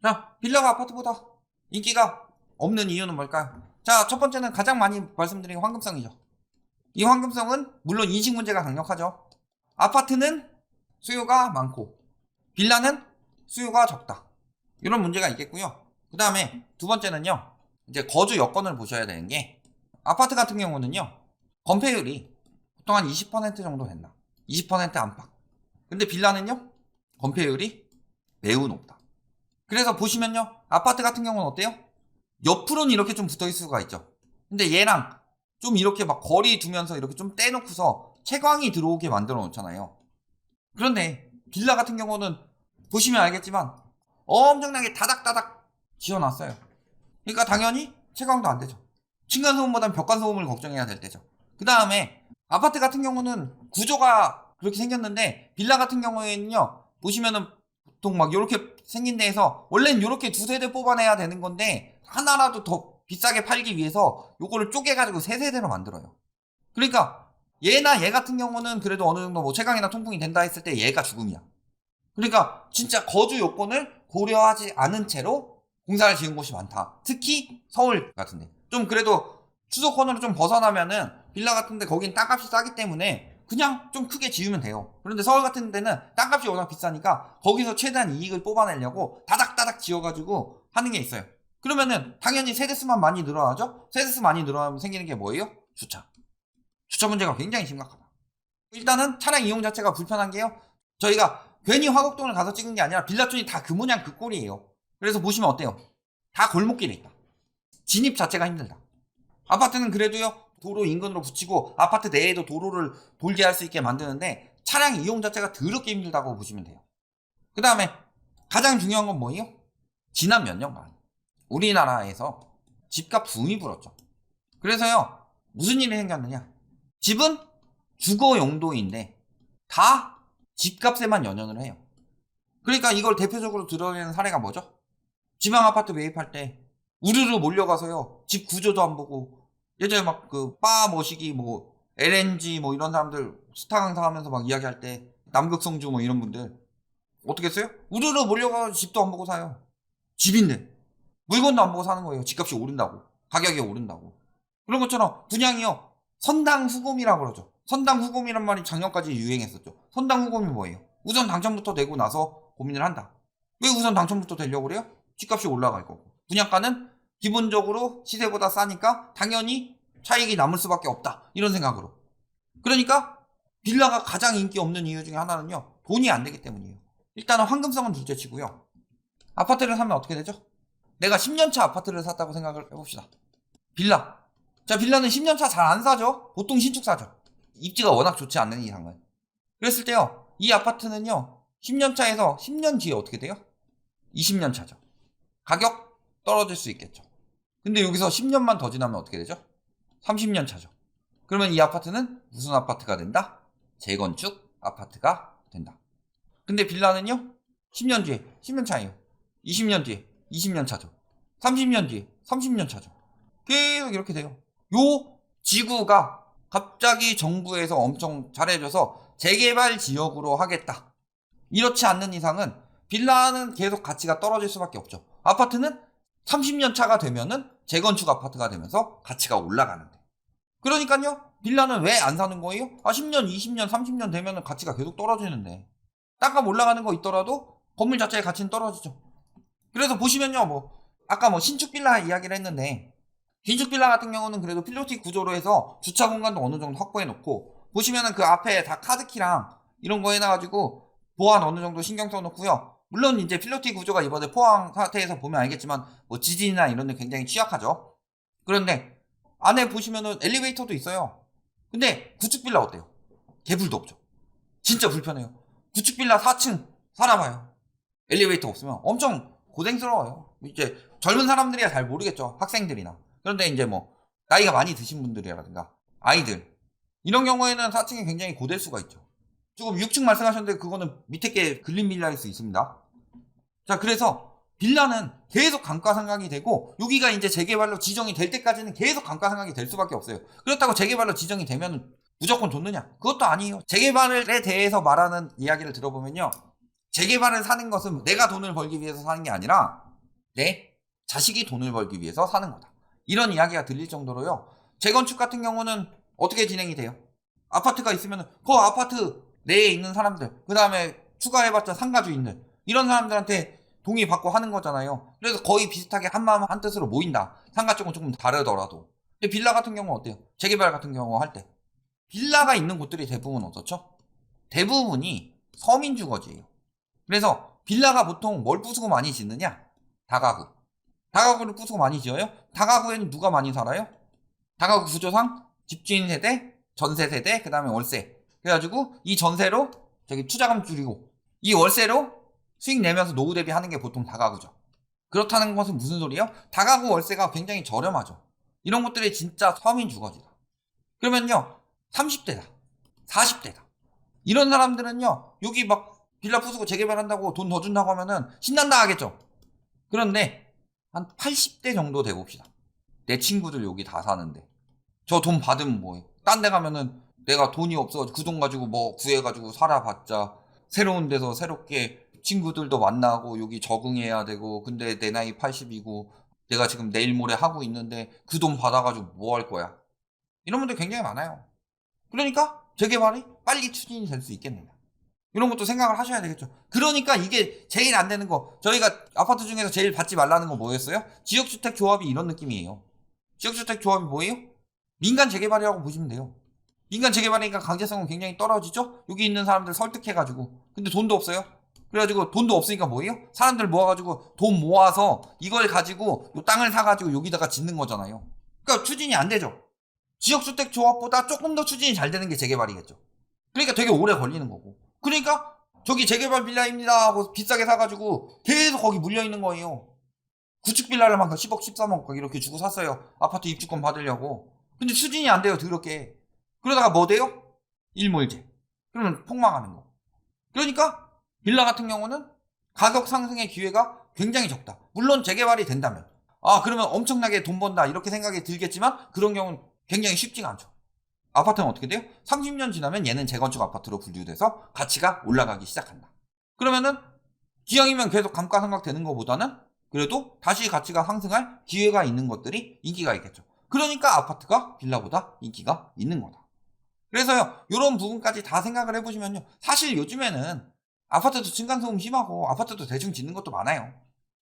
자, 빌라가 아파트보다 인기가 없는 이유는 뭘까요? 자, 첫 번째는 가장 많이 말씀드린 황금성이죠. 이 황금성은 물론 인식 문제가 강력하죠. 아파트는 수요가 많고 빌라는 수요가 적다. 이런 문제가 있겠고요. 그 다음에 두 번째는요. 이제 거주 여건을 보셔야 되는 게 아파트 같은 경우는요. 건폐율이 보통 한 20% 정도 된다. 20% 안팎. 근데 빌라는요. 건폐율이 매우 높다. 그래서 보시면요. 아파트 같은 경우는 어때요? 옆으로는 이렇게 좀 붙어 있을 수가 있죠. 근데 얘랑 좀 이렇게 막 거리 두면서 이렇게 좀 떼놓고서 채광이 들어오게 만들어 놓잖아요. 그런데 빌라 같은 경우는 보시면 알겠지만 엄청나게 다닥다닥 지어놨어요. 그러니까 당연히 채광도 안 되죠. 층간소음보다는 벽간소음을 걱정해야 될 때죠. 그 다음에 아파트 같은 경우는 구조가 그렇게 생겼는데 빌라 같은 경우에는요. 보시면은 보통 막 이렇게 생긴 데에서 원래는 이렇게 두 세대 뽑아내야 되는 건데 하나라도 더 비싸게 팔기 위해서 요거를 쪼개가지고 세 세대로 만들어요. 그러니까 얘나 얘 같은 경우는 그래도 어느 정도 뭐 채광이나 통풍이 된다 했을 때 얘가 죽음이야. 그러니까 진짜 거주 요건을 고려하지 않은 채로 공사를 지은 곳이 많다. 특히 서울 같은데. 좀 그래도 수도권으로 좀 벗어나면은 빌라 같은데 거긴 땅값이 싸기 때문에 그냥 좀 크게 지으면 돼요. 그런데 서울 같은 데는 땅값이 워낙 비싸니까 거기서 최대한 이익을 뽑아내려고 다닥다닥 지어가지고 하는 게 있어요. 그러면은 당연히 세대수만 많이 늘어나죠? 세대수 많이 늘어나면 생기는 게 뭐예요? 주차. 주차 문제가 굉장히 심각하다. 일단은 차량 이용 자체가 불편한 게요. 저희가 괜히 화곡동을 가서 찍은 게 아니라 빌라촌이 다 그 모양 그 꼴이에요. 그래서 보시면 어때요? 다 골목길에 있다. 진입 자체가 힘들다. 아파트는 그래도요. 도로 인근으로 붙이고 아파트 내에도 도로를 돌게 할 수 있게 만드는데 차량 이용 자체가 더럽게 힘들다고 보시면 돼요. 그 다음에 가장 중요한 건 뭐예요? 지난 몇 년간 우리나라에서 집값 붐이 불었죠. 그래서요. 무슨 일이 생겼느냐? 집은 주거 용도인데 다 집값에만 연연을 해요. 그러니까 이걸 대표적으로 드러내는 사례가 뭐죠? 지방 아파트 매입할 때 우르르 몰려가서요. 집 구조도 안 보고 예전에 막 그 바 모시기 뭐 LNG 뭐 이런 사람들 스타 강사하면서 막 이야기할 때 남극성주 뭐 이런 분들 어떻게 했어요? 우르르 몰려가서 집도 안 보고 사요. 집인데 물건도 안 보고 사는 거예요. 집값이 오른다고. 가격이 오른다고. 그런 것처럼 분양이요. 선당 후금이라고 그러죠. 선당 후금이란 말이 작년까지 유행했었죠. 선당 후금이 뭐예요? 우선 당첨부터 되고 나서 고민을 한다. 왜 우선 당첨부터 되려고 그래요? 집값이 올라갈 거고. 분양가는 기본적으로 시세보다 싸니까 당연히 차익이 남을 수밖에 없다. 이런 생각으로. 그러니까 빌라가 가장 인기 없는 이유 중에 하나는요. 돈이 안 되기 때문이에요. 일단은 황금성은 둘째치고요. 아파트를 사면 어떻게 되죠? 내가 10년차 아파트를 샀다고 생각을 해봅시다. 빌라. 자, 빌라는 10년차 잘 안 사죠? 보통 신축 사죠. 입지가 워낙 좋지 않는 이상은. 그랬을 때요. 이 아파트는요. 10년차에서 10년 뒤에 어떻게 돼요? 20년 차죠. 가격 떨어질 수 있겠죠. 근데 여기서 10년만 더 지나면 어떻게 되죠? 30년 차죠. 그러면 이 아파트는 무슨 아파트가 된다? 재건축 아파트가 된다. 근데 빌라는요? 10년 뒤에 10년 차예요. 20년 뒤에 20년 차죠. 30년 뒤에 30년 차죠. 계속 이렇게 돼요. 요 지구가 갑자기 정부에서 엄청 잘해줘서 재개발 지역으로 하겠다. 이렇지 않는 이상은 빌라는 계속 가치가 떨어질 수밖에 없죠. 아파트는 30년 차가 되면은 재건축 아파트가 되면서 가치가 올라가는데. 그러니까요. 빌라는 왜 안 사는 거예요? 10년, 20년, 30년 되면은 가치가 계속 떨어지는데. 땅값 올라가는 거 있더라도 건물 자체의 가치는 떨어지죠. 그래서 보시면요. 아까 신축 빌라 이야기를 했는데 신축 빌라 같은 경우는 그래도 필로티 구조로 해서 주차 공간도 어느 정도 확보해 놓고 보시면은 그 앞에 다 카드키랑 이런 거 해놔가지고 보안 어느 정도 신경 써놓고요. 물론 이제 필로티 구조가 이번에 포항 사태에서 보면 알겠지만 지진이나 이런 데 굉장히 취약하죠. 그런데 안에 보시면은 엘리베이터도 있어요. 근데 구축 빌라 어때요? 개불도 없죠. 진짜 불편해요. 구축 빌라 4층 살아봐요. 엘리베이터 없으면 엄청 고생스러워요. 이제 젊은 사람들이야 잘 모르겠죠. 학생들이나. 그런데 이제 나이가 많이 드신 분들이라든가 아이들 이런 경우에는 4층이 굉장히 고될 수가 있죠. 조금 6층 말씀하셨는데 그거는 밑에 게 근린 빌라일 수 있습니다. 자, 그래서 빌라는 계속 감가상각이 되고 여기가 이제 재개발로 지정이 될 때까지는 계속 감가상각이 될 수밖에 없어요. 그렇다고 재개발로 지정이 되면 무조건 좋느냐? 그것도 아니에요. 재개발에 대해서 말하는 이야기를 들어보면요. 재개발을 사는 것은 내가 돈을 벌기 위해서 사는 게 아니라 내 자식이 돈을 벌기 위해서 사는 거다. 이런 이야기가 들릴 정도로요. 재건축 같은 경우는 어떻게 진행이 돼요? 아파트가 있으면 그 아파트 내에 있는 사람들, 그 다음에 추가해봤자 상가주인들, 이런 사람들한테 동의받고 하는 거잖아요. 그래서 거의 비슷하게 한마음 한뜻으로 모인다. 상가 쪽은 조금 다르더라도. 근데 빌라 같은 경우는 어때요? 재개발 같은 경우 할 때 빌라가 있는 곳들이 대부분 어떻죠? 대부분이 서민 주거지예요. 그래서 빌라가 보통 뭘 부수고 많이 짓느냐? 다가구. 다가구를 부수고 많이 지어요? 다가구에는 누가 많이 살아요? 다가구 구조상 집주인 세대, 전세 세대, 그 다음에 월세. 그래가지고 이 전세로 저기 투자금 줄이고 이 월세로 수익 내면서 노후 대비하는 게 보통 다가구죠. 그렇다는 것은 무슨 소리예요? 다가구 월세가 굉장히 저렴하죠. 이런 것들이 진짜 서민 주거지다. 그러면요 30대다, 40대다. 이런 사람들은요 여기 막 빌라 부수고 재개발한다고 돈 더 준다고 하면은 신난다 하겠죠. 그런데 한 80대 정도 되고 봅시다. 내 친구들 여기 다 사는데 저 돈 받으면 뭐해? 딴 데 가면은 내가 돈이 없어 그 돈 가지고 뭐 구해가지고 살아봤자 새로운 데서 새롭게 친구들도 만나고 여기 적응해야 되고 근데 내 나이 80이고 내가 지금 내일 모레 하고 있는데 그 돈 받아가지고 뭐 할 거야? 이런 분들 굉장히 많아요. 그러니까 재개발이 빨리 추진이 될 수 있겠느냐. 이런 것도 생각을 하셔야 되겠죠. 그러니까 이게 제일 안 되는 거, 저희가 아파트 중에서 제일 받지 말라는 거 뭐였어요? 지역주택 조합이 이런 느낌이에요. 지역주택 조합이 뭐예요? 민간 재개발이라고 보시면 돼요. 민간 재개발이니까 강제성은 굉장히 떨어지죠? 여기 있는 사람들 설득해가지고. 근데 돈도 없어요? 그래가지고 돈도 없으니까 뭐예요? 사람들 모아가지고 돈 모아서 이걸 가지고 요 땅을 사가지고 여기다가 짓는 거잖아요. 그러니까 추진이 안 되죠. 지역주택 조합보다 조금 더 추진이 잘 되는 게 재개발이겠죠. 그러니까 되게 오래 걸리는 거고. 그러니까 저기 재개발 빌라입니다 하고 비싸게 사가지고 계속 거기 물려있는 거예요. 구축 빌라를 막 10억 13억 이렇게 주고 샀어요. 아파트 입주권 받으려고. 근데 추진이 안 돼요. 더럽게. 그러다가 뭐 돼요? 일몰제. 그러면 폭망하는 거. 그러니까 빌라 같은 경우는 가격 상승의 기회가 굉장히 적다. 물론 재개발이 된다면 그러면 엄청나게 돈 번다 이렇게 생각이 들겠지만 그런 경우는 굉장히 쉽지가 않죠. 아파트는 어떻게 돼요? 30년 지나면 얘는 재건축 아파트로 분류돼서 가치가 올라가기 시작한다. 그러면은 기왕이면 계속 감가상각 되는 것보다는 그래도 다시 가치가 상승할 기회가 있는 것들이 인기가 있겠죠. 그러니까 아파트가 빌라보다 인기가 있는 거다. 그래서요, 이런 부분까지 다 생각을 해보시면요. 사실 요즘에는 아파트도 층간소음 심하고 아파트도 대충 짓는 것도 많아요.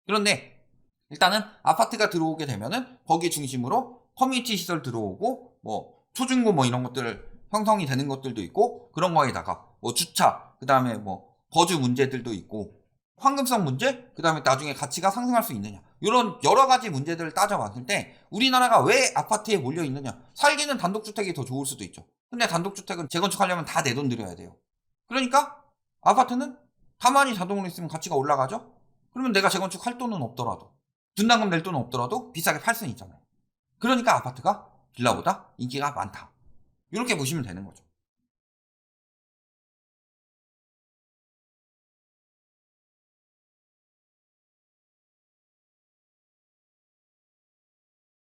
그런데 일단은 아파트가 들어오게 되면은 거기 중심으로 커뮤니티 시설 들어오고 뭐 초중고 뭐 이런 것들 형성이 되는 것들도 있고 그런 거에다가 뭐 주차, 그 다음에 뭐 거주 문제들도 있고 황금성 문제, 그 다음에 나중에 가치가 상승할 수 있느냐 이런 여러 가지 문제들을 따져봤을 때 우리나라가 왜 아파트에 몰려 있느냐. 살기는 단독주택이 더 좋을 수도 있죠. 근데 단독주택은 재건축하려면 다 내 돈 들여야 돼요. 그러니까 아파트는 가만히 자동으로 있으면 가치가 올라가죠. 그러면 내가 재건축할 돈은 없더라도 분담금 낼 돈은 없더라도 비싸게 팔 수는 있잖아요. 그러니까 아파트가 빌라보다 인기가 많다. 이렇게 보시면 되는 거죠.